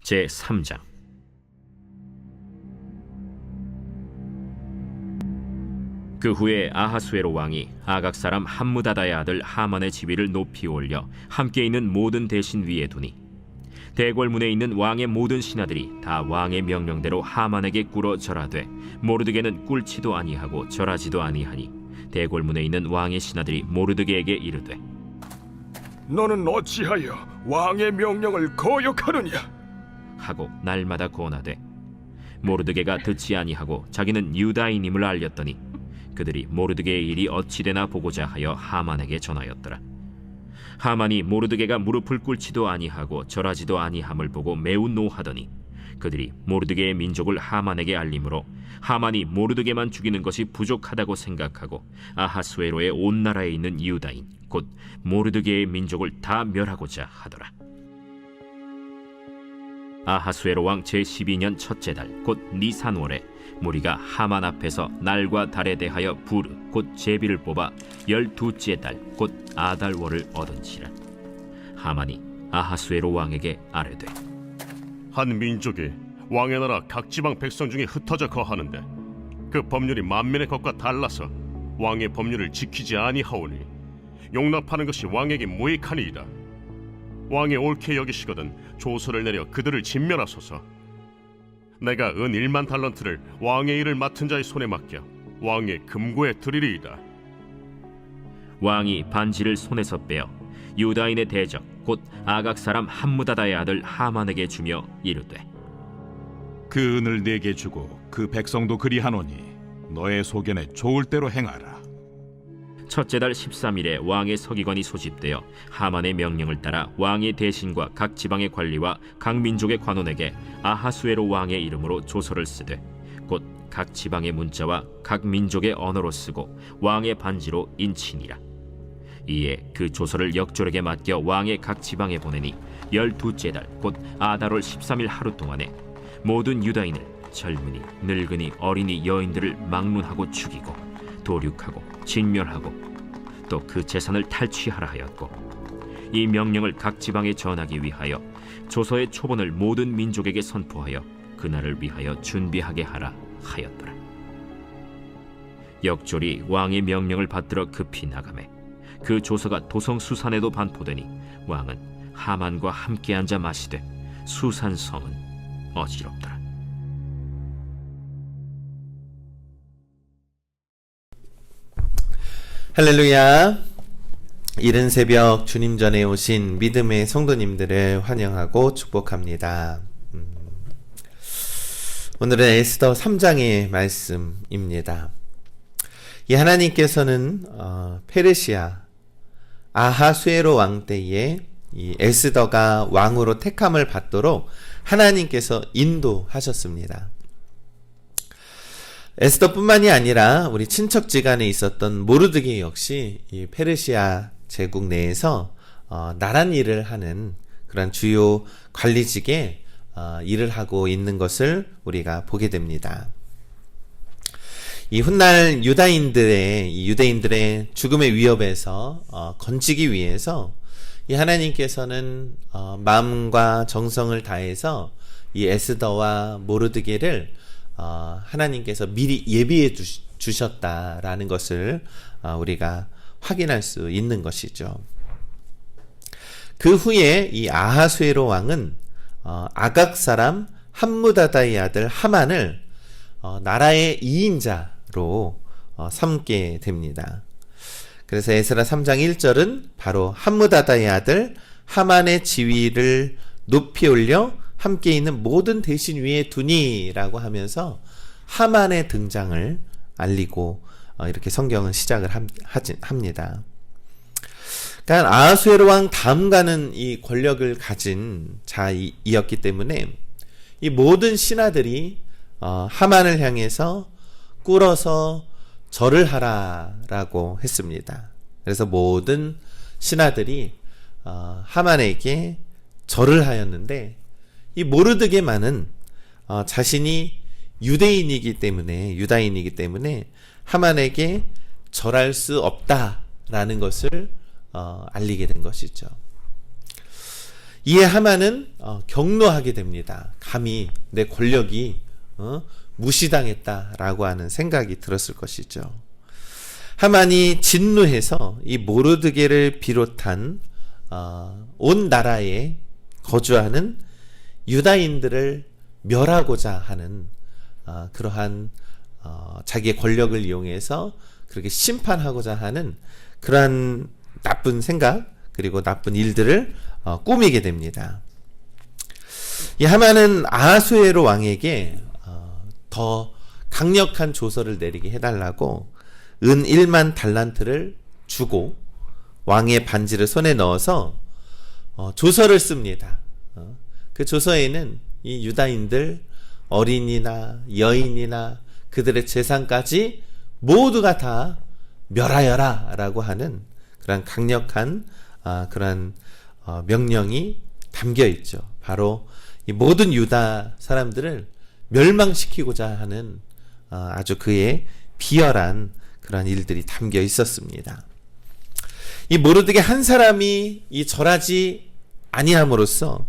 제3장. 그 후에 아하수에로 왕이 아각 사람 함무다다의 아들 하만의 지위를 높이 올려 함께 있는 모든 대신 위에 두니, 대궐문에 있는 왕의 모든 신하들이 다 왕의 명령대로 하만에게 꿇어 절하되 모르드게는 꿇지도 아니하고 절하지도 아니하니, 대궐문에 있는 왕의 신하들이 모르드게에게 이르되, 너는 어찌하여 왕의 명령을 거역하느냐? 하고 날마다 권하되, 모르드게가 듣지 아니하고 자기는 유다인임을 알렸더니 그들이 모르드게의 일이 어찌되나 보고자 하여 하만에게 전하였더라. 하만이 모르드게가 무릎을 꿇지도 아니하고 절하지도 아니함을 보고 매우 노하더니, 그들이 모르드게의 민족을 하만에게 알림으로 하만이 모르드게만 죽이는 것이 부족하다고 생각하고 아하수에로의 온 나라에 있는 유다인 곧 모르드게의 민족을 다 멸하고자 하더라. 아하수에로 왕 제12년 첫째 달 곧 니산월에 무리가 하만 앞에서 날과 달에 대하여 부르 곧 제비를 뽑아 12째 달 곧 아달월을 얻은지라. 하만이 아하수에로 왕에게 아뢰되, 한 민족이 왕의 나라 각 지방 백성 중에 흩어져 거하는데 그 법률이 만민의 것과 달라서 왕의 법률을 지키지 아니하오니 용납하는 것이 왕에게 무익하니이다. 왕이 옳게 여기시거든 조서를 내려 그들을 진멸하소서. 내가 은 1만 달란트를 왕의 일을 맡은 자의 손에 맡겨 왕의 금고에 드리리이다. 왕이 반지를 손에서 빼어 유다인의 대적 곧 아각 사람 함무다다의 아들 하만에게 주며 이르되, 그 은을 내게 주고 그 백성도 그리하노니 너의 소견에 좋을 대로 행하라. 첫째 달 13일에 왕의 서기관이 소집되어 하만의 명령을 따라 왕의 대신과 각 지방의 관리와 각 민족의 관원에게 아하수에로 왕의 이름으로 조서를 쓰되 곧 각 지방의 문자와 각 민족의 언어로 쓰고 왕의 반지로 인치니라. 이에 그 조서를 역졸에게 맡겨 왕의 각 지방에 보내니 12째 달 곧 아달월 13일 하루 동안에 모든 유다인을 젊은이 늙은이 어린이 여인들을 막론하고 죽이고 도륙하고 진멸하고 또 그 재산을 탈취하라 하였고, 이 명령을 각 지방에 전하기 위하여 조서의 초본을 모든 민족에게 선포하여 그날을 위하여 준비하게 하라 하였더라. 역졸이 왕의 명령을 받들어 급히 나가매 그 조서가 도성 수산에도 반포되니 왕은 하만과 함께 앉아 마시되 수산 성은 어지럽더라. 할렐루야. 이른 새벽 주님 전에 오신 믿음의 성도님들을 환영하고 축복합니다. 오늘은 에스더 3장의 말씀입니다. 이 하나님께서는 페르시아 아하수에로 왕 때에 이 에스더가 왕으로 택함을 받도록 하나님께서 인도하셨습니다. 에스더뿐만이 아니라 우리 친척지간에 있었던 모르드게 역시 이 페르시아 제국 내에서 나란 일을 하는 그런 주요 관리직에 일을 하고 있는 것을 우리가 보게 됩니다. 이 훗날 유대인들의 죽음의 위협에서 건지기 위해서 이 하나님께서는 마음과 정성을 다해서 이 에스더와 모르드게를 하나님께서 미리 예비해 주셨다라는 것을 우리가 확인할 수 있는 것이죠. 그 후에 이 아하수에로 왕은 아각 사람 함무다다의 아들 하만을 나라의 2인자로 삼게 됩니다. 그래서 에스라 3장 1절은 바로 함무다다의 아들 하만의 지위를 높이 올려 함께 있는 모든 대신 위에 두니라고 하면서 하만의 등장을 알리고 이렇게 성경은 시작을 합니다. 그러니까 아하수에로 왕 다음 가는 이 권력을 가진 자이었기 때문에 이 모든 신하들이 하만을 향해서 꿇어서 절을 하라라고 했습니다. 그래서 모든 신하들이 하만에게 절을 하였는데, 이 모르드게만은 자신이 유다인이기 때문에 하만에게 절할 수 없다라는 것을 알리게 된 것이죠. 이에 하만은 경노하게 됩니다. 감히 내 권력이 무시당했다라고 하는 생각이 들었을 것이죠. 하만이 진노해서 이 모르드게를 비롯한 온 나라에 거주하는 유다인들을 멸하고자 하는 그러한 자기의 권력을 이용해서 그렇게 심판하고자 하는 그러한 나쁜 생각 그리고 나쁜 일들을 꾸미게 됩니다. 이 하만은 아하수에로 왕에게 더 강력한 조서를 내리게 해달라고 은 1만 달란트를 주고 왕의 반지를 손에 넣어서 조서를 씁니다. 그 조서에는 이 유다인들 어린이나 여인이나 그들의 재산까지 모두가 다 멸하여라 라고 하는 그런 강력한 그런 명령이 담겨 있죠. 바로 이 모든 유다 사람들을 멸망시키고자 하는 아주 그의 비열한 그런 일들이 담겨 있었습니다. 이 모르드게 한 사람이 이 절하지 아니함으로써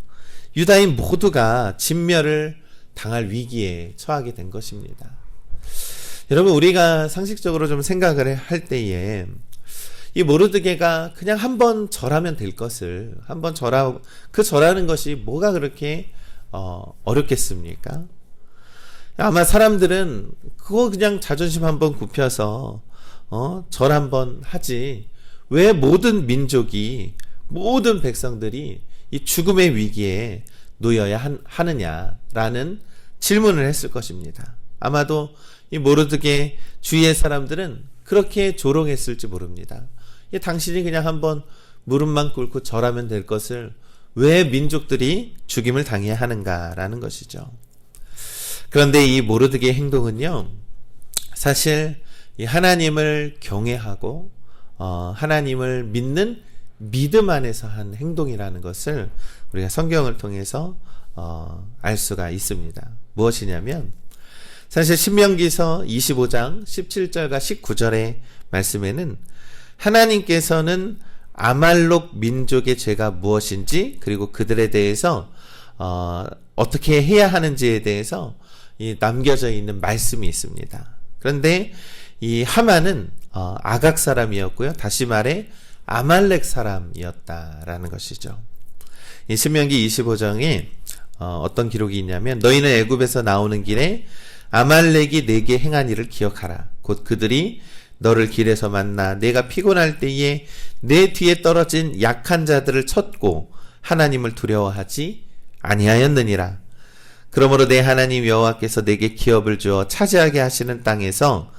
유다인 모두가 진멸을 당할 위기에 처하게 된 것입니다. 여러분, 우리가 상식적으로 좀 생각을 할 때에 이 모르드게가 그냥 한번 절하면 될 것을 한번 그 절하는 것이 뭐가 그렇게 어렵겠습니까? 아마 사람들은 그거 그냥 자존심 한번 굽혀서 절 한번 하지 왜 모든 민족이 모든 백성들이 이 죽음의 위기에 놓여야 하느냐라는 질문을 했을 것입니다. 아마도 이 모르드게 주위의 사람들은 그렇게 조롱했을지 모릅니다. 당신이 그냥 한번 무릎만 꿇고 절하면 될 것을 왜 민족들이 죽임을 당해야 하는가라는 것이죠. 그런데 이 모르드게의 행동은요, 사실 이 하나님을 경외하고 하나님을 믿는 믿음 안에서 한 행동이라는 것을 우리가 성경을 통해서 알 수가 있습니다. 무엇이냐면 사실 신명기서 25장 17절과 19절의 말씀에는 하나님께서는 아말록 민족의 죄가 무엇인지 그리고 그들에 대해서 어떻게 해야 하는지에 대해서 남겨져 있는 말씀이 있습니다. 그런데 이 하만은 아각 사람이었고요. 다시 말해 아말렉 사람이었다라는 것이죠. 이 신명기 25장에 어떤 기록이 있냐면 너희는 애굽에서 나오는 길에 아말렉이 내게 행한 일을 기억하라. 곧 그들이 너를 길에서 만나 내가 피곤할 때에 내 뒤에 떨어진 약한 자들을 쳤고 하나님을 두려워하지 아니하였느니라. 그러므로 내 하나님 여호와께서 내게 기업을 주어 차지하게 하시는 땅에서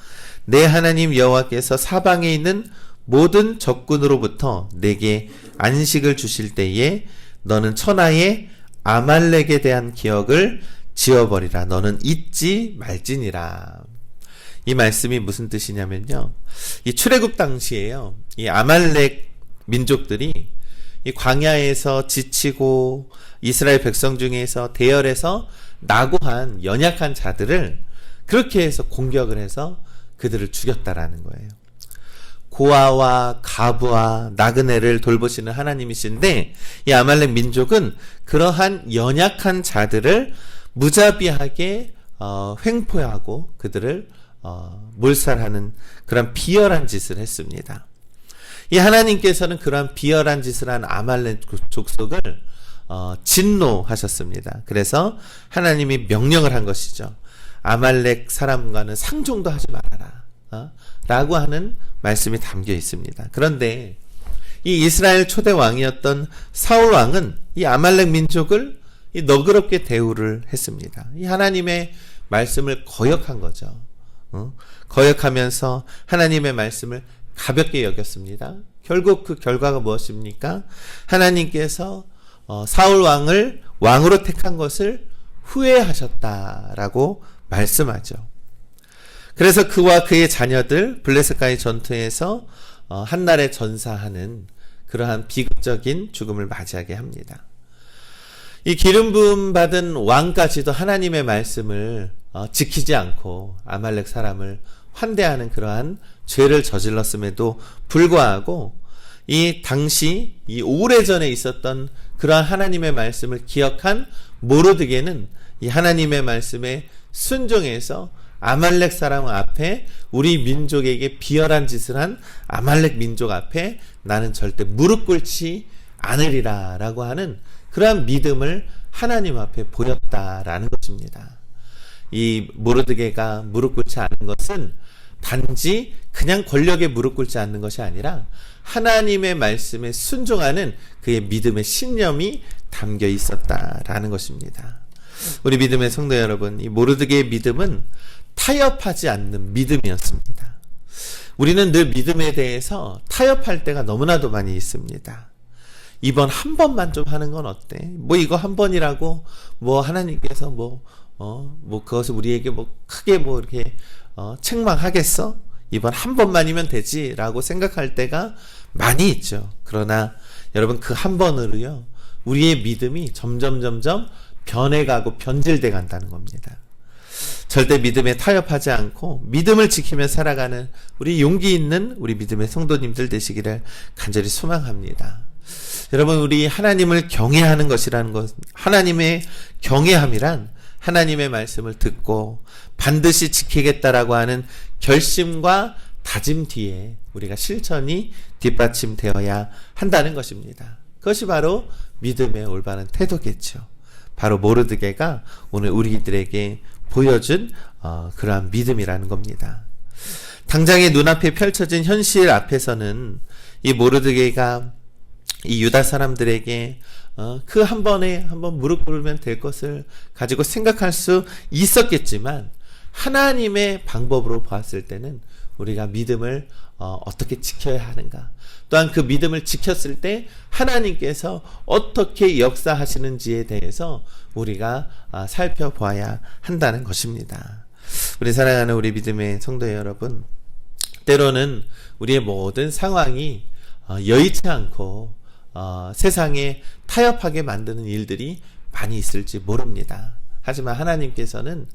내 하나님 여호와께서 사방에 있는 모든 적군으로부터 내게 안식을 주실 때에 너는 천하의 아말렉에 대한 기억을 지워버리라. 너는 잊지 말지니라. 이 말씀이 무슨 뜻이냐면요, 이 출애굽 당시에요, 이 아말렉 민족들이 이 광야에서 지치고 이스라엘 백성 중에서 대열에서 낙오한 연약한 자들을 그렇게 해서 공격을 해서 그들을 죽였다라는 거예요. 고아와 가부와 나그네를 돌보시는 하나님이신데 이 아말렉 민족은 그러한 연약한 자들을 무자비하게 횡포하고 그들을 몰살하는 그런 비열한 짓을 했습니다. 이 하나님께서는 그러한 비열한 짓을 한 아말렉 족속을 진노하셨습니다. 그래서 하나님이 명령을 한 것이죠. 아말렉 사람과는 상종도 하지 말아라 라고 하는 말씀이 담겨 있습니다. 그런데 이 이스라엘 초대 왕이었던 사울 왕은 이 아말렉 민족을 너그럽게 대우를 했습니다. 이 하나님의 말씀을 거역한 거죠. 거역하면서 하나님의 말씀을 가볍게 여겼습니다. 결국 그 결과가 무엇입니까? 하나님께서 사울 왕을 왕으로 택한 것을 후회하셨다라고 말씀하죠. 그래서 그와 그의 자녀들 블레셋과의 전투에서 한날에 전사하는 그러한 비극적인 죽음을 맞이하게 합니다. 이 기름 부음 받은 왕까지도 하나님의 말씀을 지키지 않고 아말렉 사람을 환대하는 그러한 죄를 저질렀음에도 불구하고 이 당시 이 오래전에 있었던 그러한 하나님의 말씀을 기억한 모르드게는 이 하나님의 말씀에 순종해서 아말렉 사람 앞에, 우리 민족에게 비열한 짓을 한 아말렉 민족 앞에 나는 절대 무릎 꿇지 않으리라 라고 하는 그러한 믿음을 하나님 앞에 보였다라는 것입니다. 이 모르드게가 무릎 꿇지 않은 것은 단지 그냥 권력에 무릎 꿇지 않는 것이 아니라 하나님의 말씀에 순종하는 그의 믿음의 신념이 담겨 있었다라는 것입니다. 우리 믿음의 성도 여러분, 이 모르드게의 믿음은 타협하지 않는 믿음이었습니다. 우리는 늘 믿음에 대해서 타협할 때가 너무나도 많이 있습니다. 이번 한 번만 좀 하는 건 어때? 뭐 이거 한 번이라고 뭐 하나님께서 뭐 그것을 우리에게 뭐 크게 뭐 이렇게 책망하겠어? 이번 한 번만이면 되지라고 생각할 때가 많이 있죠. 그러나 여러분, 그 한 번으로요 우리의 믿음이 점점 변해가고 변질돼 간다는 겁니다. 절대 믿음에 타협하지 않고 믿음을 지키며 살아가는 우리 용기 있는 우리 믿음의 성도님들 되시기를 간절히 소망합니다. 여러분, 우리 하나님을 경외하는 것이라는 것, 하나님의 경외함이란 하나님의 말씀을 듣고 반드시 지키겠다라고 하는 결심과 다짐 뒤에 우리가 실천이 뒷받침되어야 한다는 것입니다. 그것이 바로 믿음의 올바른 태도겠죠. 바로 모르드게가 오늘 우리들에게 보여준 그러한 믿음이라는 겁니다. 당장의 눈앞에 펼쳐진 현실 앞에서는 이 모르드게가 이 유다 사람들에게 그 한 번에 한번 무릎 꿇으면 될 것을 가지고 생각할 수 있었겠지만, 하나님의 방법으로 보았을 때는 우리가 믿음을 어떻게 지켜야 하는가, 또한 그 믿음을 지켰을 때 하나님께서 어떻게 역사하시는지에 대해서 우리가 살펴보아야 한다는 것입니다. 우리 사랑하는 우리 믿음의 성도 여러분, 때로는 우리의 모든 상황이 여의치 않고 세상에 타협하게 만드는 일들이 많이 있을지 모릅니다. 하지만 하나님께서는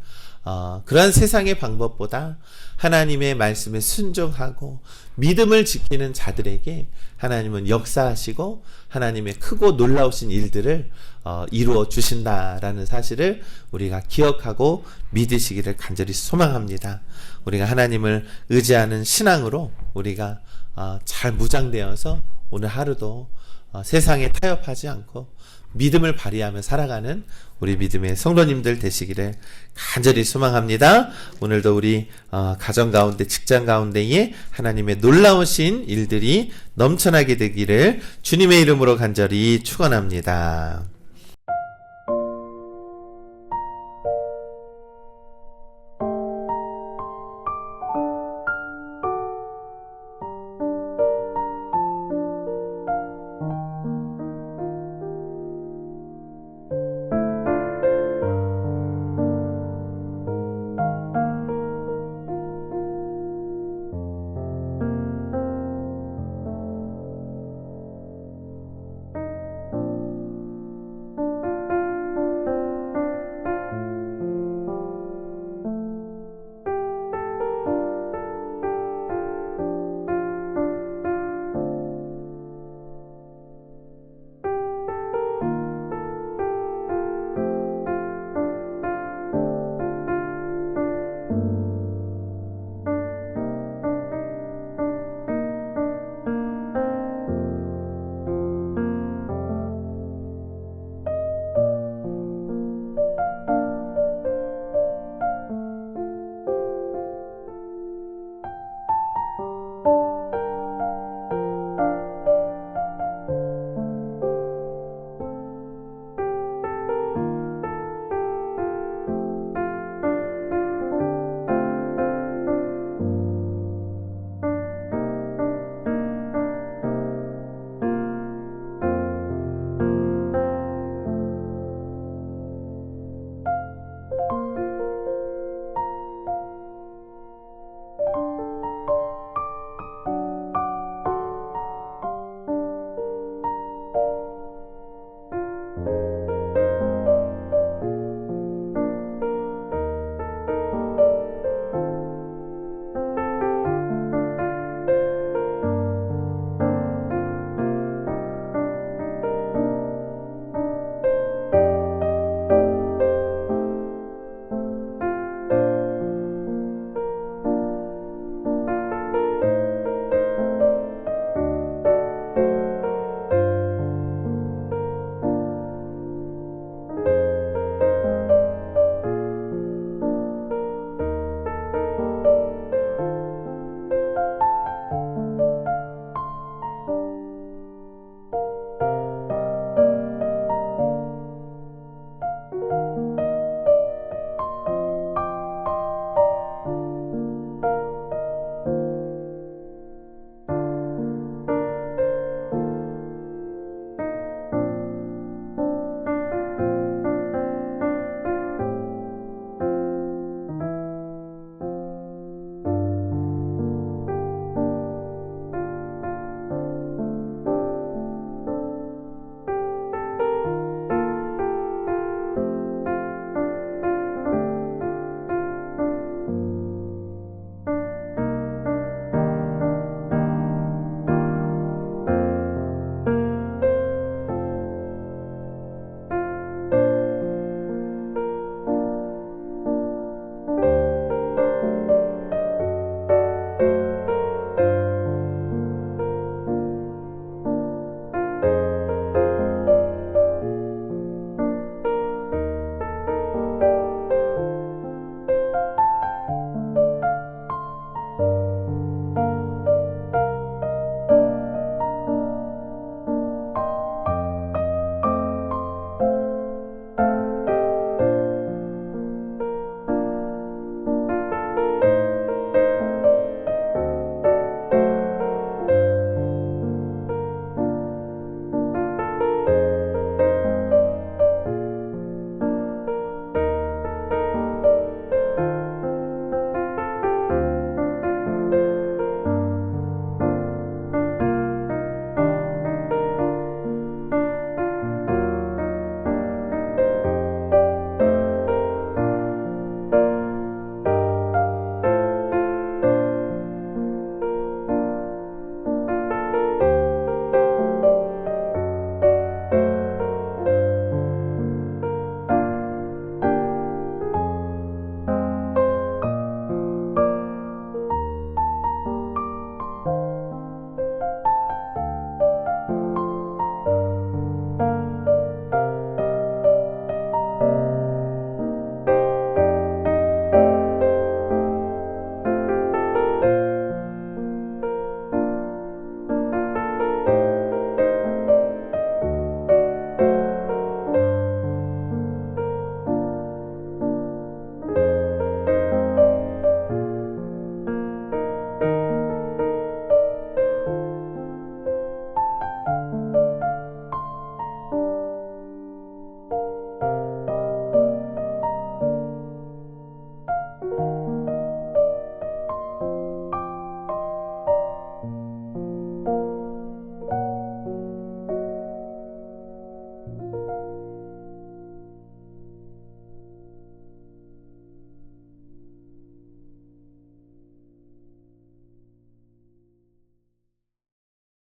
그러한 세상의 방법보다 하나님의 말씀에 순종하고 믿음을 지키는 자들에게 하나님은 역사하시고 하나님의 크고 놀라우신 일들을 이루어 주신다라는 사실을 우리가 기억하고 믿으시기를 간절히 소망합니다. 우리가 하나님을 의지하는 신앙으로 우리가 잘 무장되어서 오늘 하루도 세상에 타협하지 않고 믿음을 발휘하며 살아가는 우리 믿음의 성도님들 되시기를 간절히 소망합니다. 오늘도 우리 가정 가운데, 직장 가운데에 하나님의 놀라우신 일들이 넘쳐나게 되기를 주님의 이름으로 간절히 축원합니다.